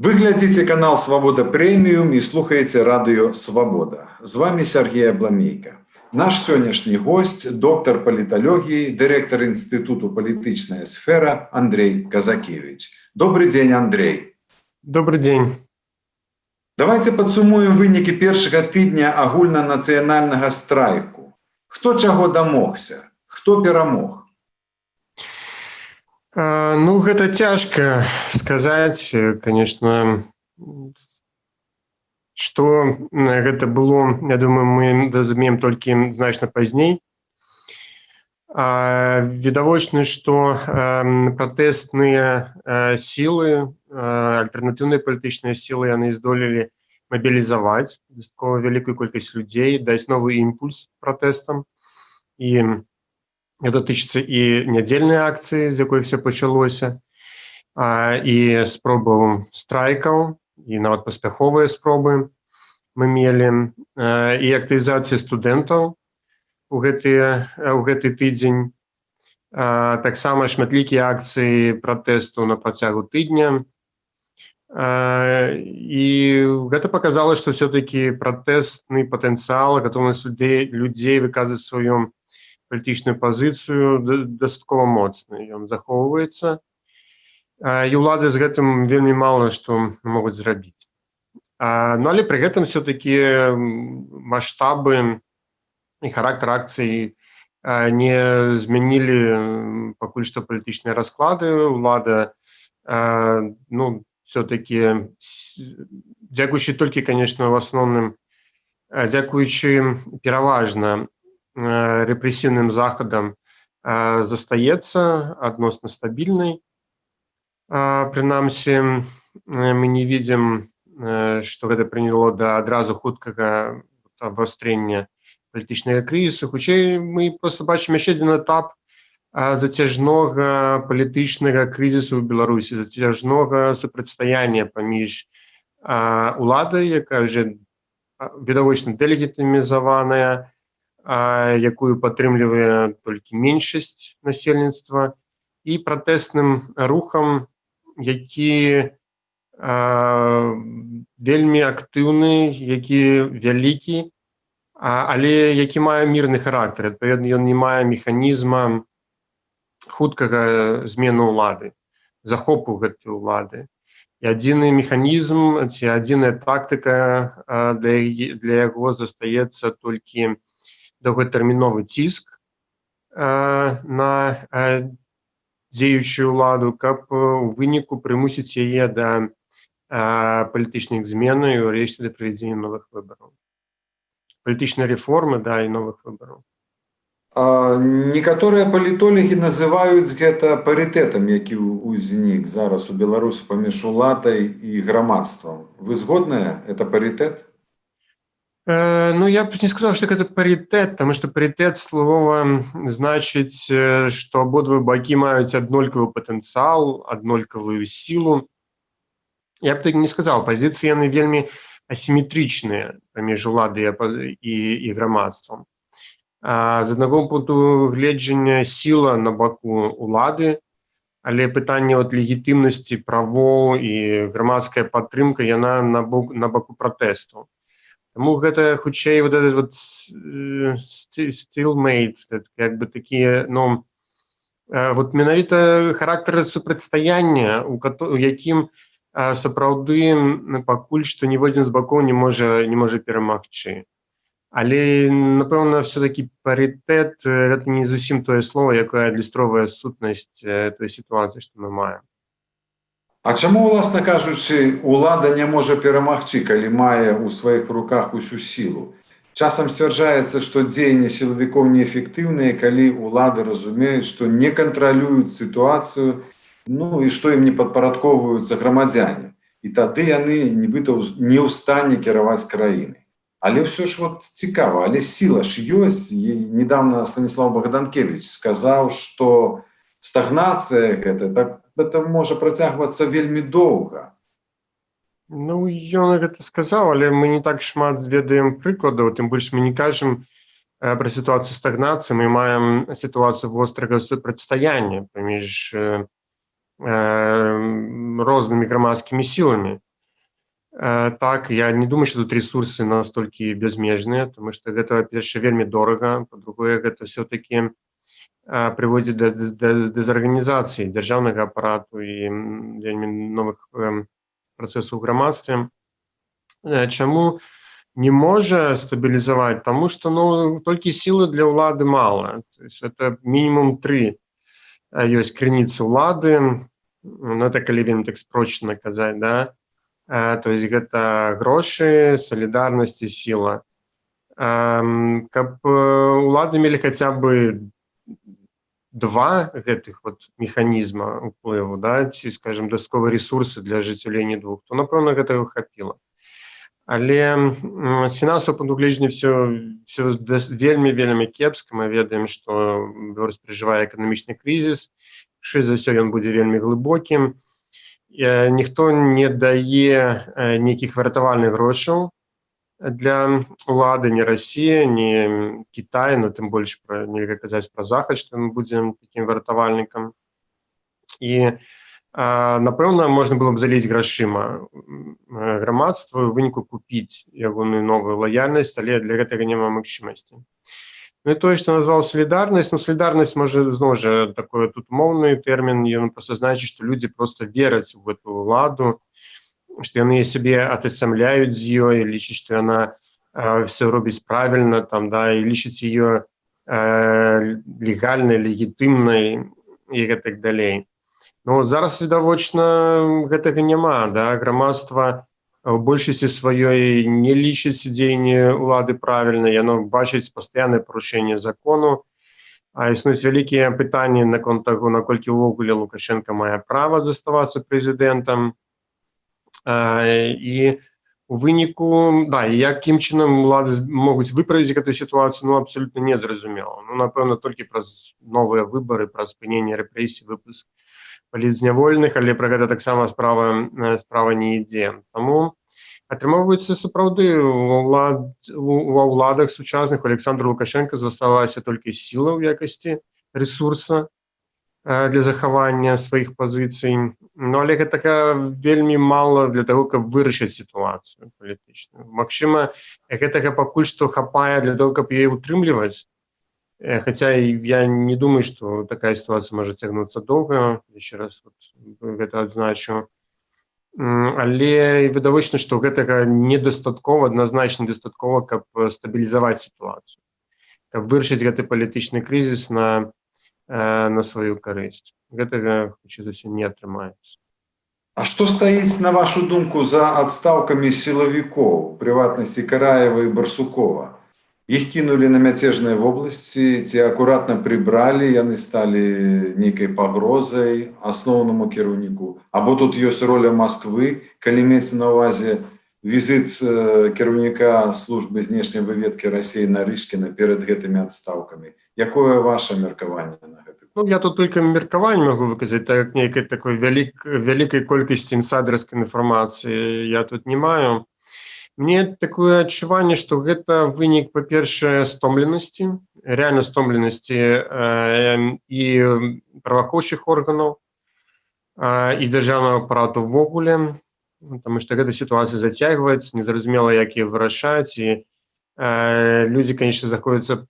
Вы глядзіце канал «Свабода Прэміум» і слухаеце радыё «Свабода». З вами Сергей Абламейка. Наш сённяшні госць – доктар паліталогіі, дырэктар Інстытуту «Палітычная сфера» Андрей Казакевич. Добрый дзень, Андрей. Добрый дзень. Давайте падсумуем вынікі першага тыдня агульнанацыянальнага страйку. Хто чаго дамогся? Хто перамог? Ну, гэта цяжка сказаць, конечно, што гэта было, я думаю, мы разумеем толькі значна пазней. Відавочна, што пратэсныя сілы, альтэрнатыўныя палітычныя сілы, яны здолелі мабілізаваць дастаткова вялікую колькасць людзей, даць новы імпульс пратэстам. І гэта тычыцца і нядзельнай акцыі, з якой все пачалося, і спробаў страйкаў, і нават паспяховыя спробы мы мелі, і актывізацыі студэнтаў у гэты тыдзень. Таксама шматлікія акцыі пратэсту на працягу тыдня. І гэта паказала, што все-таки пратэстны патэнцыял, гатоўнасць людзей выказваць сваю палітычную пазіцыю дастаткова моцна. Ён захоўваецца. І ўлады з гэтым вельмі мала што могуць зрабіць. Ну, але пры гэтым все-таки маштабы і характар акцый не змянілі пакуль што палітычныя расклады. Улада, ну, все-таки, дзякуючы толькі, конечно, в асноўным, дзякуючы пераважна рэпрэсіўным захадам, застаецца адносна стабільнай. Прынамсі, мы не видим, што гэта прыняло да адразу хуткага абвастрэння палітычнага крызісу. Хутчэй, мы проста бачым яшчэ адзін этап зацяжнога палітычнага крызісу ў Беларусі, зацяжнога супрацьстаяння паміж уладай, якая ўжо відавочна дэлегітымізаваная, якую падтрымлівае толькі меншасць насельніцтва, і пратэсным рухам, які вельмі актыўны, які вялікі, але які мае мірны характар. Адпаведна, ён не мае механізма хуткага змены ўлады, захопу гэтай улады. І адзіны механізм ці адзіная тактыка для яго застаецца толькі доўгатэрміновы ціск на дзеючую ўладу, каб у выніку прымусіць яе да палітычных змен і ўрэшце да правядзення новых выбараў. Палітычнай рэформы, да, і новых выбараў. Некаторыя палітолагі называюць гэта парытэтам, які ўзнік зараз у Беларусі паміж уладай і грамадствам. Вы згодныя? Это парытэт? Ну, я б не сказал, что это паритет, потому что паритет слова значит, что ободва бакі маюць аднолькавы патэнцыял, аднолькавую сілу. Я б так не сказал, пазіцыі яны вельмі асіметрычныя паміж уладай і грамадствам. З аднаго пункту гледжання сіла на баку улады, але пытанне от легітымнасці правоў і грамадская падтрымка, яна на баку пратэсту. Таму гэта хутчэй вот этот вот stalemate, як бы такія, ну, вот менавіта характар супрацьстаяння, у якім сапраўды пакуль што ніводзін з бакоў не можа перамагчы. Але, напэўна, все-таки парытэт гэта не зусім тое слово, якое адлюстроўвае сутнасць той сітуацыі, што мы маем. А чаму, уласна кажучы, улада не можа перамагчы, калі мае ў сваіх руках усю сілу? Часам сцвярджаецца, што дзеянні сілавікоў неэфектыўныя, калі улады разумеюць, што не кантралююць сітуацыю, ну і што ім не падпарадковваюцца грамадзяне. І тады яны нібыта не ў стане кіраваць краінай. Але ўсё ж вот цікава, але сіла ж ёсць. Недавно Станіслав Богданкевич сказаў, што стагнацыя гэта можа працягвацца вельмі доўга. Ну, ён гэта сказаў, але мы не так шмат ведаем прыкладаў, тым больш мы не кажам пра сітуацыю стагнацыі, мы маем сітуацыю вострага супрацьстаяння паміж рознымі грамадскімі сіламі. Так, я не думаю, што тут рэсурсы настолькі бязмежныя, таму што гэта, па-першае, вельмі дорага, па-другое, гэта ўсё-такі прыводзіць да дэзарганізацыі дзяржаўнага апарату і вельмі новых працэсаў у грамадстве. Чаму не можа стабілізаваць? Таму што толькі сілы для ўлады мала. То есть это мінімум 3 ёсць крыніцы ўлады, это калі вельмі так спрочна казаць, да? То есть гэта грошы, салідарнасць і сіла. Каб улады мелі хаця бы 2 гэтых механізма ўплыву, да, ці, скажем, дастатковыя рэсурсы для ажыццяўлення 2, то, напэўна, гэтага хапіла. Але з фінансавага пункту гледжання ўсё вельмі кепска. Мы ведаем, што Беларусь перажывае эканамічны крызіс, хутчэй за ўсё ён будзе вельмі глыбокім. Ніхто не дае нейкіх выратавальных грошаў для ўлады, ні Расія, ні Кітай, тым больш нельга казаць пра Захад, што мы будзем такім выратавальнікам. І, напэўна, можна было б заліць грашыма грамадства, у выніку купіць ягоную новую лаяльнасць, але для гэтага няма магчымасці. Ну і тое, што назваў салідарнасць, салідарнасць, можа, зноў жа, такой тут умоўны тэрмін, ён проста значыць, што людзі проста вераць у гэту ўладу, што яны сябе атасамляюць з ёй, лічаць, што яна все робіць правільна, там, да, і лічаць ее легальнай, легітымнай і гэтак далей. Ну, зараз, відавочна, гэтага няма, да, грамадства у большасці сваёй не лічыць дзеянні ўлады правільна, яно бачыць пастаяннае парушэнне закону, а існуюць вялікія пытанні наконт таго, наколькі ўвогуле Лукашенко мае права заставацца прэзідэнтам. І у выніку, да, якім чынам улады могуць выправіць гэтую сітуацыю, абсалютна незразумела. Напэўна, толькі праз новыя выбары, праз спыненне рэпрэсій, выпуск палітзняволеных, але пра гэта таксама справа не ідзе. Таму атрымоўваецца сапраўды ва ўладах сучасных у Александра Лукашенка засталася толькі сіла ў якасці рэсурса для захавання сваіх пазіцый. Але гэтага вельмі мала для таго, каб вырашыць сітуацыю палітычную. Магчыма, гэтага пакуль што хапае для таго, каб яе ўтрымліваць. Хаця я не думаю, што такая сітуацыя можа цягнуцца доўга, яшчэ раз гэта адзначу. Але відавочна, што гэтага недастаткова, адназначна недастаткова, каб стабілізаваць сітуацыю, каб вырашыць гэты палітычны крызіс на сваю карысць. Гэтага, хутчэй за ўсё, не атрымаецца. А што стаіць, на вашу думку, за адстаўкамі сілавікоў, у прыватнасці Караева і Барсукова? Іх кінулі на мяцежныя вобласці, ці акуратна прыбралі, яны сталі нейкай пагрозай асноўнаму кіраўніку? Або тут ёсць роля Масквы, калі мець на ўвазе візіт кіраўніка службы знешняй выведкі Расіі Нарышкіна перад гэтымі адстаўкамі? Якое ваше меркаванне на гэта? Я тут толькі меркаванне магу выказаць, так як нейкай такой вялікай колькасці інсайдэрскай інфармацыі я тут не маю. Мне такое адчуванне, што гэта вынік, па-першае, стомленасці, рэальна стомленасці і праваахоўчых органаў, і дзяржаўнага апарату ўвогуле, таму што гэта сітуацыя зацягваецца, незразумела, як яе вырашаць, і людзі, канечне, знаходзяцца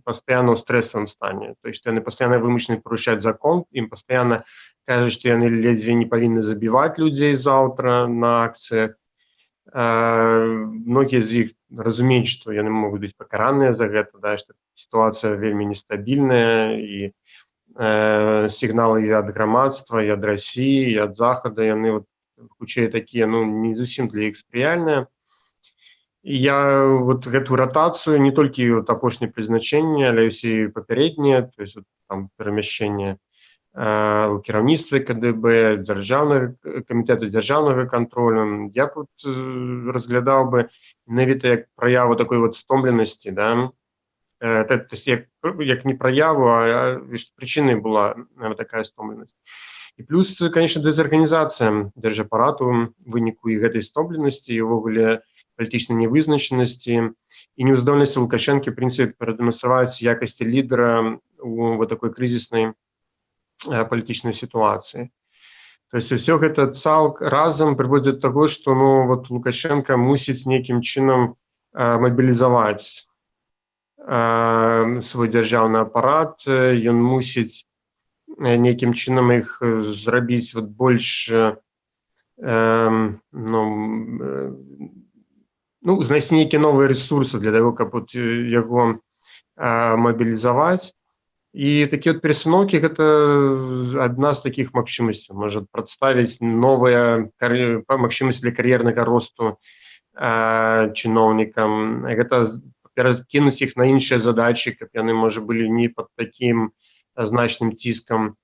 пастаянна ў стрэсавым стане. То есть яны пастаянна вымушаны парушаць закон, ім пастаянна кажуць, што яны ледзьве не павінны забіваць людзей заўтра на акцыях. Многія з іх разумеюць, што яны могуць быць пакараныя за гэта, да, што сітуацыя вельмі нестабільная, і сігналы і ад грамадства, і ад Расіі, і ад Захада, яны хутчэй такія, не зусім для іх спрыяльныя. Я гэту ратацыю, не толькі апошняе прызначэнне, але ўсе папярэднія, то есть там перамяшчэнне у кіраўніцтве КДБ, дзяржаўнага камітэта дзяржаўнага кантролю, я б разглядаў бы менавіта як праяву такой стомленасці, да? Як не праяву, а прычынай была такая стомленасць. І плюс, конечно, дэзарганізацыя дзяржапарату ў выніку і гэтай стомленасці, і ўвогуле палітычнай невызначанасці, і неўздольнасці Лукашэнкі, в прынцыпе, прадэманстраваць якасці лідара у такой крызіснай палітычнай сітуацыі. То есть ўсё гэта разам прыводзіць да таго, што ну, вот Лукашенко мусіць нейкім чынам мабілізаваць свой дзяржаўны апарат, ён мусіць нейкім чынам іх зрабіць вот больш знайсці нейкія новыя ресурсы для таго, каб вот яго мабілізаваць. І такія вот перастановкі гэта адна з такіх магчымасцяў. Можа прадставіць новыя магчымасці для кар'ернага росту чыноўнікам. Гэта перакінуць іх на іншыя задачы, каб яны, можа, былі не пад такім значным ціскам.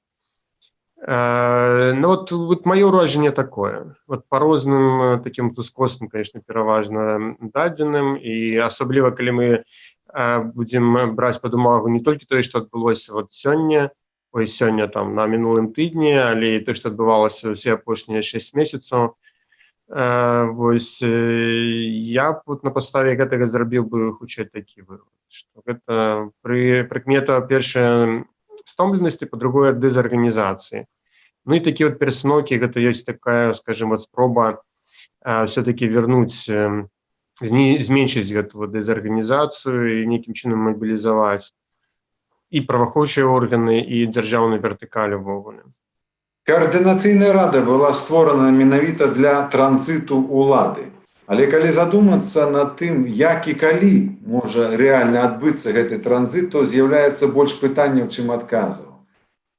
Ну вот маё ўражанне такое. Вот па розным такім ускосным, конечно, пераважна дадзеным, і асабліва калі мы будзем браць пад увагу не толькі тое, што адбылося вот сёння там на мінулым тыдні, але і тое, што адбывалася ўсе апошнія 6 месяцаў. Вось я б вот на падставе гэтага зрабіў бы хутчэй такі вывад, што гэта прыкмета, першае, стомленасці, па-другое, дэзарганізацыі. Ну і такія вот перастановкі, гэта ёсць такая, скажем, вот спроба все-таки вернуць, зменшыць гэту дэзарганізацыю і нейкім чынам мабілізаваць і праваахоўчыя органы, і дзяржаўную вертыкаль увогуле. Каардынацыйная рада была створана менавіта для транзіту ўлады. Але калі задумацца над тым, як і калі можа рэальна адбыцца гэты транзіт, то з'яўляецца больш пытанняў, чым адказаў.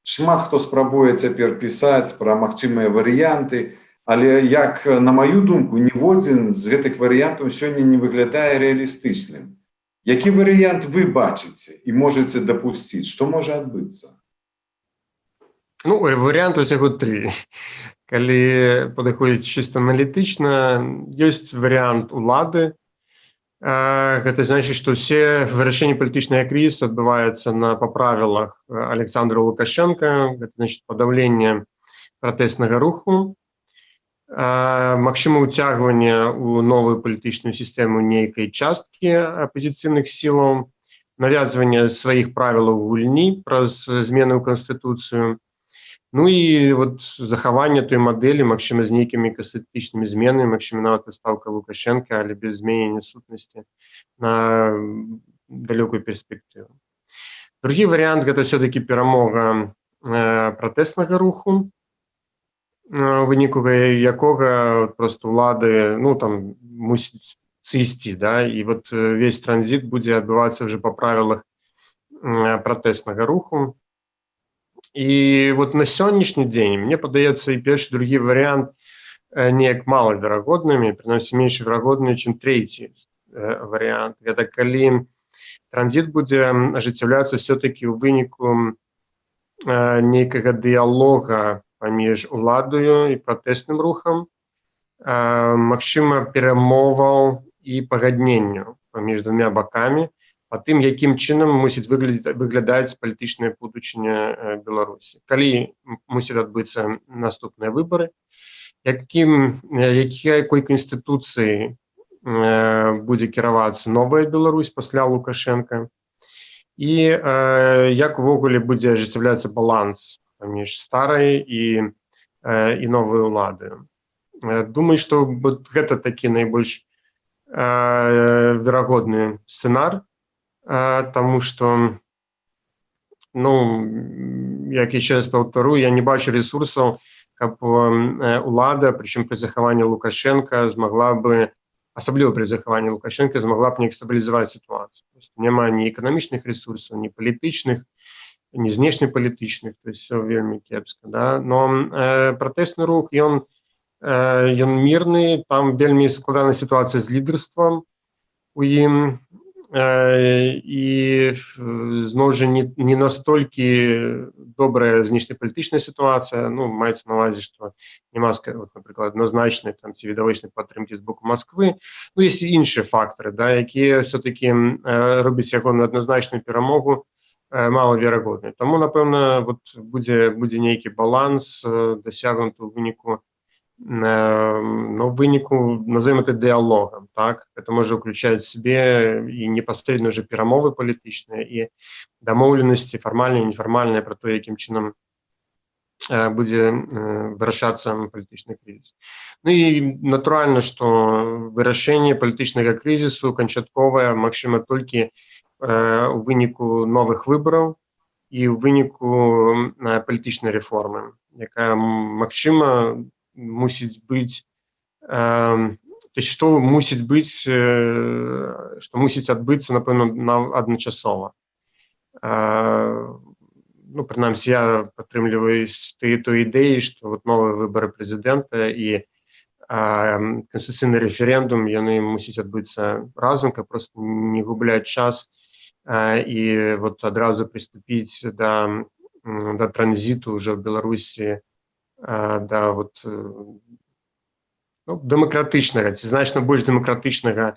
Шмат хто спрабуе цяпер пісаць пра магчымыя варыянты, але, як на маю думку, ніводзін з гэтых варыянтаў сёння не выглядае рэалістычным. Які варыянт вы бачыце і можаце дапусціць, што можа адбыцца? Ну, варыянт усяго 3. Калі падыходзіць чыста аналітычна, ёсць варыянт улады. Гэта значыць, што ўсе вырашэнні палітычнага крызісу адбываюцца па правілах Александра Лукашенка. Гэта значыць падаўленне пратэснага руху, магчыма ўцягванне ў новую палітычную сістэму нейкай часткі апазіцыйных сілаў, навязванне сваіх правілаў гульні праз змены ў Канстытуцыю. Ну і вот захаванне той мадэлі, магчыма, з нейкімі кастатычнымі зменамі, магчыма, нават адстаўка Лукашенка, але без зменення сутнасці на далёкую перспектыву. Другі варыянт – гэта все-таки перамога пратэснага руху, у выніку якога просто ўлады мусіць сысці, да, і вот весь транзіт будзе адбывацца ўжо па правілах пратэснага руху. І вот на сённяшні дзень, мне падаецца, і першы, другі варыянт неяк малаверагоднымі, прынамсі менш верагоднымі, чым трэці варыянт. Гэта калі транзіт будзе ажыццяўляцца все-таки ў выніку нейкага дыялога паміж уладаю і пратэсным рухам, магчыма, перамоваў і пагадненняў паміж двумя бакамі па тым, якім чынам мусіць выглядаць палітычная будучыня Беларусі. Калі мусіць адбыцца наступныя выбары, якой канстытуцыі будзе кіравацца новая Беларусь пасля Лукашенка, і як увогуле будзе ажыццяўляцца баланс паміж старай і новай уладай. Думаю, што гэта такі найбольш верагодны сцэнар, таму што, як яшчэ раз паўтару, я не бачу ресурсаў, каб улада, прычым пры захаванні Лукашенка, асабліва пры захаванні Лукашенка, змагла б неяк стабілізаваць сітуацыю. Няма ні эканамічных ресурсаў, ні палітычных, ні знешнепалітычных, то есть все вельмі кепска. Да? Но пратэсны рух, ён мірны, там вельмі складаная сітуацыя з лідарствам у ім, і зноў жа не настолькі добрая знешнепалітычная сітуацыя, маецца на ўвазе, што няма, напрыклад, адназначнай ці відавочнай падтрымкі з боку Масквы. Ёсць і іншыя фактары, да, якія все-таки робяць яго на адназначную перамогу малаверагоднай. Таму, напэўна, будзе нейкі баланс дасягнуты ў выніку, назовем это дыялогам, так? Это можа ўключаць сябе і непасрэдна ўжо перамовы палітычныя, і дамоўленасці фармальныя і нефармальныя пра то, якім чынам будзе вырашацца палітычны крызіс. Ну і натуральна, што вырашэнне палітычнага крызісу канчатковае магчыма толькі у выніку новых выбараў і ў выніку палітычнай рэформы, якая магчыма мусіць быць, што мусіць адбыцца, напэўна, адначасова. Ну, прынамсі, я падтрымліваю той ідэі, што новыя выбары прэзідэнта і канстытуцыйны рэферэндум, яны мусяць адбыцца разам, каб проста не губляць час і адразу прыступіць да транзіту ўжо в Беларусі да дэмакратычнага, ці значна больш дэмакратычнага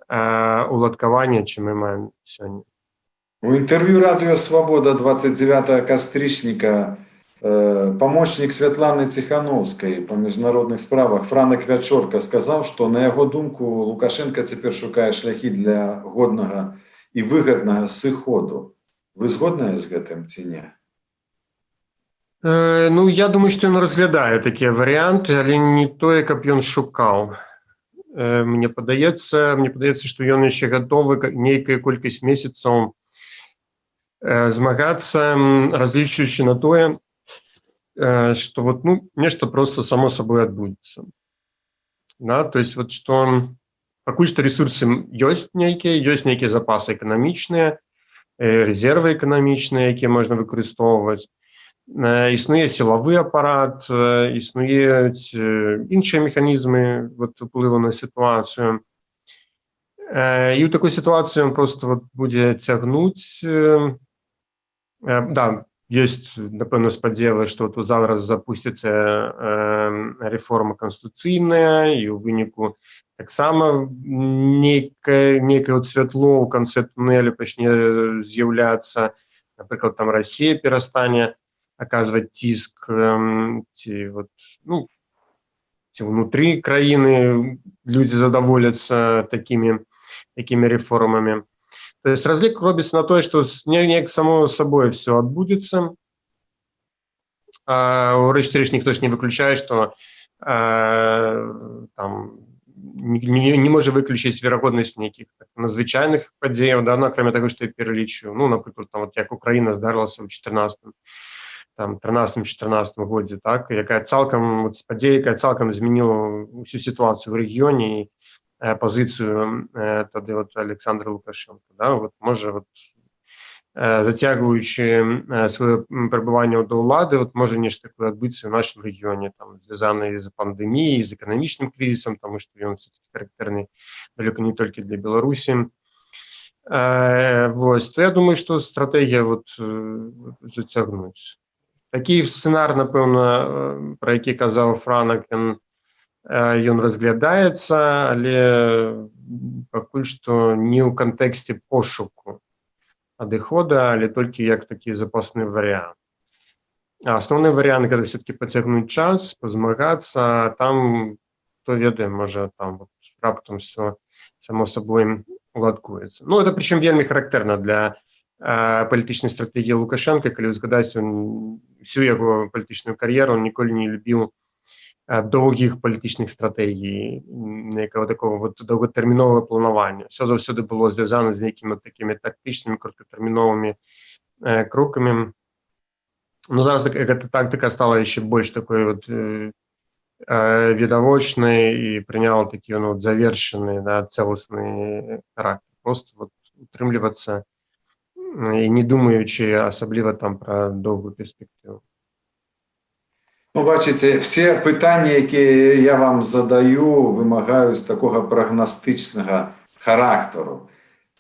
уладкавання, чым мы маем сёння. У интервью «Радио Свобода» 29 кастрычніка помощник Святланы Ціхановскай по міжнародных справах Франак Вячорка сказаў, што на яго думку Лукашенко цяпер шукае шляхі для годнага і выгаднага сыходу. Вы згодныя з гэтым ці не? Ну, я думаю, што ён разглядае такія варыянты, але не тое, каб ён шукаў. Мне падаецца, што ён яшчэ гатовы нейкая колькасць месяцаў змагацца, разлічваючы на тое, што нешта проста само сабой адбудзецца. То есть, што пакуль што ресурсы ёсць нейкія запасы эканамічныя, рэзервы эканамічныя, якія можна выкарыстоўваць. Існуе сілавы апарат, існуюць іншыя механізмы уплыву на сітуацыю. І ў такой сітуацыі ён проста будзе цягнуць. Да, ёсць, напэўна, спадзевы, што зараз запусціцца рэформа канстытуцыйная, і ў выніку таксама нейкае святло ў канцы тунэля пачне з'яўляцца. Напрыклад, там Расія перастане аказваць ціск, ці ўнутры краіны людзі задаволяцца такімі рэформамі. То есть разлік робіцца на тое, што неяк само сабой все адбудзецца. Урэшце рэшт ніхто ж не выключае, што не можа выключыць верагоднасць нейкіх надзвычайных падзеяў, акрамя таго, што я пералічыў. Ну, напрыклад, як Украіна здарылася ў 13-14 годзе, якая цалкам змяніла ўсю сітуацыю ў рэгіёне і пазіцыю тады Александра Лукашенка. Можа, зацягваючы сваё прабыванне да ўлады, можа нешта такое адбыцца ў нашым рэгіёне, звязанае з пандэміяй, з эканамічным крызісам, таму што ён характэрны далёка не толькі для Беларусі. То я думаю, што стратэгія зацягнуць. Такі сцэнар, напэўна, пра які казаў Франак, ён разглядаецца, але пакуль што не ў кантэксце пошуку адыхода, але толькі як такі запасны варыянт. Асноўны варыянт, гэта все-таки пацягнуць час, пазмагацца, там, хто ведае, можа, там раптам все само сабой уладкуецца. Ну, это прычым вельмі характэрна для палітычнай стратэгіі Лукашенка, калі узгадаць всю яго палітычную кар'еру, он ніколі не любіў доўгіх палітычных стратэгій, некага такого доўгатэрміновага планавання. Все заўсёды было звязана з нейкімі такімі тактычнымі, кароткатэрміновымі крокамі. Ну, зараз гэта тактыка стала яшчэ больш такой відавочнай і прыняла такі завершаны, цэласны характар. Просто утрымлівацца і не думаючы асабліва там пра доўгую перспектыву. Ну, бачыце, все пытанні, якія я вам задаю, вымагаюць такога прагнастычнага характару.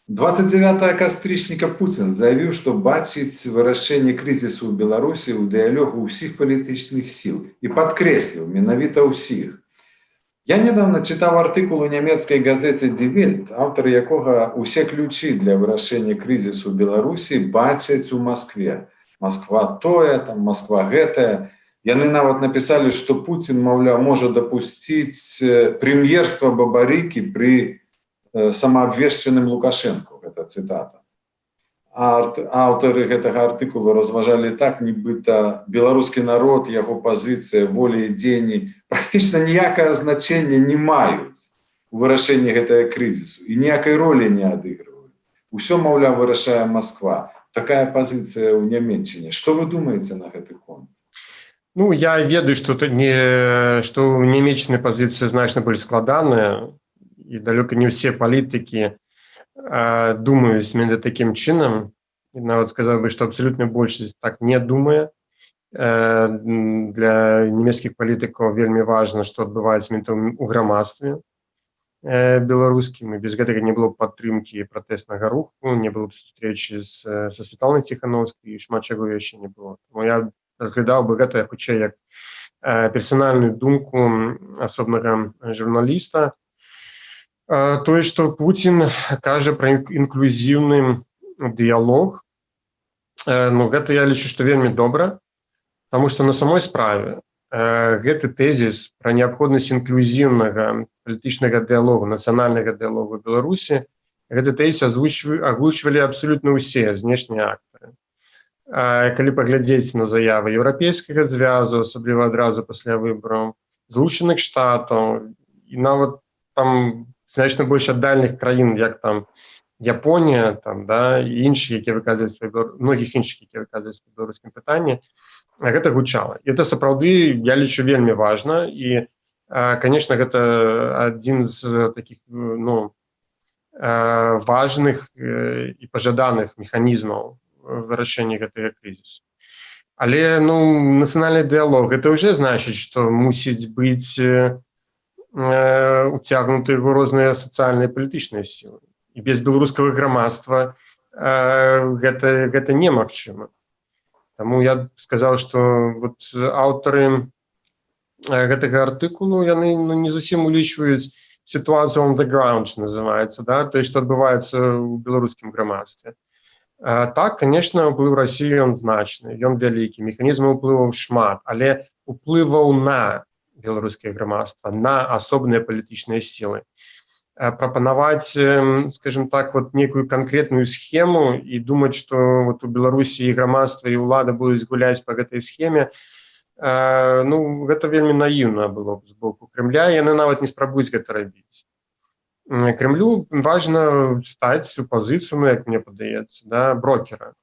29 кастрычніка Пуцін заявіў, што бачыць вырашэнне крызісу ў Беларусі ў дыялогу ўсіх палітычных сіл і падкрэсліў менавіта ўсіх. Я недавно чытаў артыкул у нямецкай газеце Die Welt, аўтар якога усе ключы для вырашэння крызісу ў Беларусі бачаць у Маскве. Масква тое, там Масква гэтае. Яны нават напісалі, што Пуцін, маўляў, можа дапусціць прэм'ерства Бабарыкі пры самаабвешчаным Лукашэнку. Гэта цытата. Аўтары гэтага артыкулу разважалі так, нібыта беларускі народ, яго пазіцыя, воля і дзеянні практычна ніякае значэнне не маюць у вырашэнні гэтага крызісу і ніякай ролі не адыгрываюць. Усё, маўляў, вырашае Масква. Такая пазіцыя ў Нямецчыне. Што вы думаеце на гэты конт? Ну, я ведаю, што ў нямецкай пазіцыя значна больш складаная, і далёка не ўсе палітыкі думаюць менавіта такім чынам. І нават сказаў бы, што абсалютная большасць так не думае. Для нямецкіх палітыкаў вельмі важна, што адбываецца менавіта ў грамадстве беларускім, і без гэтага не было б падтрымкі пратэснага руху, не было б сустрэчы са Святланай Ціханаўскай, і шмат чаго яшчэ не было. Таму я разглядаў бы гэта хутчэй як персанальную думку асобнага журналіста. Тое, што Пуцін кажа пра інклюзіўны дыялог, гэта я лічу, што вельмі добра, таму што на самой справе гэты тэзіс пра неабходнасць інклюзіўнага палітычнага дыялогу, нацыянальнага дыялогу ў Беларусі, гэты тэзіс агучвалі абсалютна ўсе знешнія актары. Калі паглядзець на заявы Еўрапейскага звязу, асабліва адразу пасля выбараў, Злучаных Штатаў, і нават там значна больш аддальных краін, як там Японія, там, да, і іншыя, якія выказваюць многіх іншых, якія выказваюць па беларускім пытанні, гэта гучала. І гэта сапраўды, я лічу, вельмі важна, і, конечно, гэта адзін з такіх, важных і пажаданых механізмаў вырашэння гэтага крызісу. Але, нацыянальны дыялог, гэта ўжо значыць, што мусіць быць уцягнуты ў розныя сацыяльныя і палітычныя сілы. І без беларускага грамадства гэта немагчыма. Таму я сказаў, што аўтары гэтага артыкулу, яны не зусім улічваюць сітуацыю on the ground, што называецца, да, тое, што адбываецца ў беларускім грамадстве. Так, конечно, ўплыў Расіі ён значны, ён вялікі, механізмаў уплываў шмат, але уплываў на беларускае грамадства, на асобныя палітычныя сілы. Прапанаваць, скажем так, некую канкрэтную схему і думаць, што у Беларусі і грамадства, і ўлада будуць гуляць па гэтай схеме, гэта вельмі наіўна было б з боку Крэмля, яны нават не спрабуюць гэта рабіць. Крэмлю важна стаць у пазіцыю, як мне падаецца, да, брокера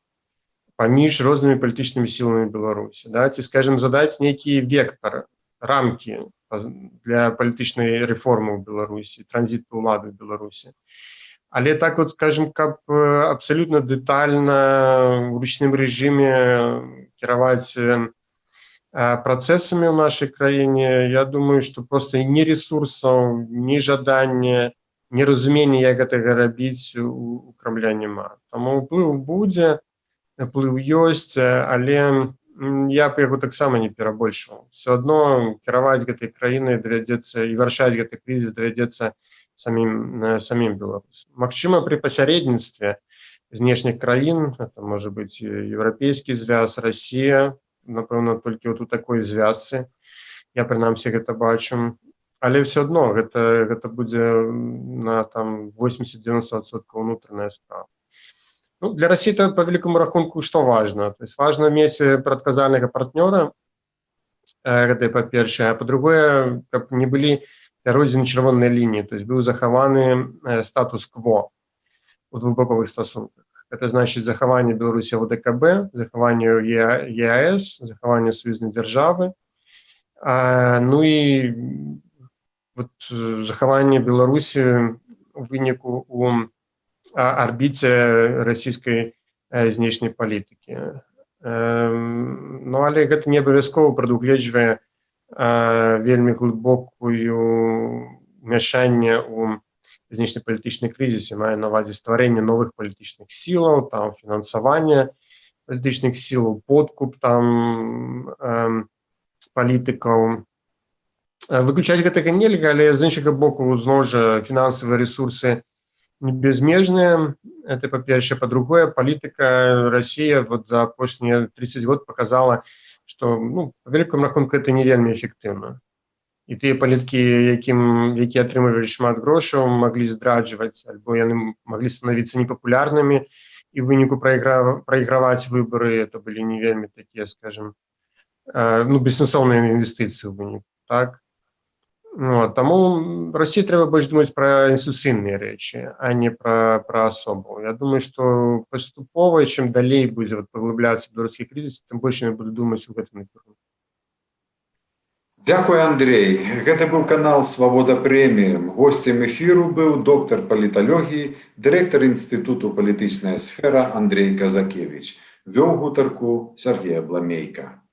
паміж рознымі палітычнымі сіламі Беларусі, да, ці, скажем, задаць нейкі вектар, рамкі для палітычнай рэформы ў Беларусі, транзіту ўлады ў Беларусі. Але так, скажем, каб абсалютна дэтальна ў ручным рэжыме кіраваць працэсамі ў нашай краіне, я думаю, што проста ні ресурсаў, ні жадання, ні разумення, як гэтага рабіць у Крамля няма. Таму ўплыў будзе, ўплыў ёсць, але я б яго таксама не перабольшваў. Все адно кіраваць гэтай краінай давядзецца і вырашаць гэты крызіс давядзецца самім беларусам. Магчыма, пры пасярэдніцтве знешніх краін, это можа быць Еўрапейскі звяз, Расія, напэўна, толькі у такой звязцы, я прынамсі гэта бачу. Але все адно гэта будзе на 80-90% унутраная справа. Для России это по великому рахунку что важно? То есть важно иметь прадказальнага партнёра, гэта па-першае, а па-другое, каб не былі перайдзены чырвоныя лініі, то есть быў захаваны статус-кво у двухбаковых стасунках. Это значит захаванне Беларусі ў ОДКБ, захаванне ЕАЭС, захаванне саюзнай дзяржавы, і захаванне Беларусі у выніку у арбіце расійскай знешняй палітыкі. Але гэта не абавязкова прадугледжвае вельмі глыбокую мяшанне ў знешнепалітычны крызіс, мае на ўвазе стварэнне новых палітычных сілаў, фінансаванне палітычных сілаў, подкуп палітыкаў. Выключаць гэтага нельга, але з іншага боку, зноў жа, фінансавыя рэсурсы не безмежныя, это па-першае. Па-другое, палітыка Расія за апошнія 30 год показала, што па вялікаму рахунку гэта не вельмі эфектыўна. І тыя палітыкі, якія атрымлівалі шмат грошаў, маглі здраджваць, альбо яны маглі становіцца непапулярнымі і в выніку прайграваць выбары, это былі не вельмі такія, скажем, ну, бессэнсоўныя інвестыцыі ў выніку, так? Вот, таму Расіі трэба больш думаць пра інстытуцыйныя рэчы, а не пра асобу. Я думаю, што паступова, чым далей будзе паглыбляцца беларускі крызіс, тым больш яны будуць думаць у гэтым накірунку. Дзякуй, Андрей. Гэта быў канал Свабода Прэміум. Госцем эфіру быў доктар паліталогіі, дырэктар інстытуту палітычная сфера Андрей Казакевіч. Вёў гутарку Сергей Абламейка.